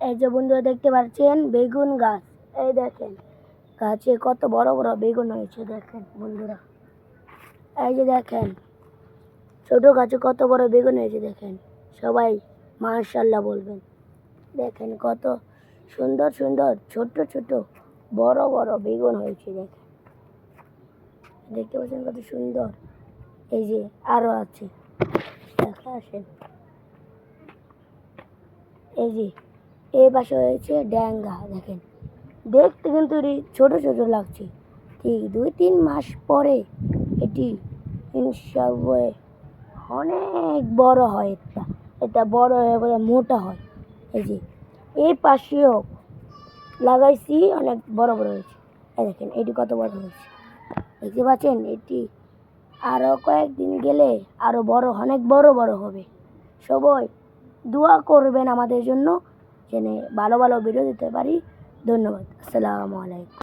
এই যে বন্ধুরা দেখতে পাচ্ছেন বেগুন গাছ। এই দেখেন গাছে কত বড় বড় বেগুন হয়েছে। দেখেন বন্ধুরা, এই যে দেখেন ছোট গাছে কত বড় বেগুন হয়েছে। দেখেন সবাই মাশাআল্লাহ বলবেন। দেখেন কত সুন্দর সুন্দর ছোট ছোট বড় বড় বেগুন হয়েছে। দেখেন দেখতে পাচ্ছেন কত সুন্দর। এই যে আরো আছে, দেখা আসেন। এই যে এই পাশে হয়েছে ড্যাঙ্গা। দেখেন দেখতে কিন্তু ছোট ছোট লাগছে, ঠিক 2-3 মাস পরে এটি ইনশাআল্লাহ অনেক বড় হয়। এটা বড় হয়ে বলে মোটা হয়। এই যে এই পাশেও লাগাইছি, অনেক বড় বড় হয়েছে। এই দেখেন এটি কত বড় হয়েছে, দেখতে পাচ্ছেন। এটি আরো কয়েকদিন গেলে আরো বড়, অনেক বড় বড় হবে। সবাই দোয়া করবেন আমাদের জন্য, যেন ভালো ভালো ভিডিও দিতে পারি। ধন্যবাদ। আসসালামু আলাইকুম।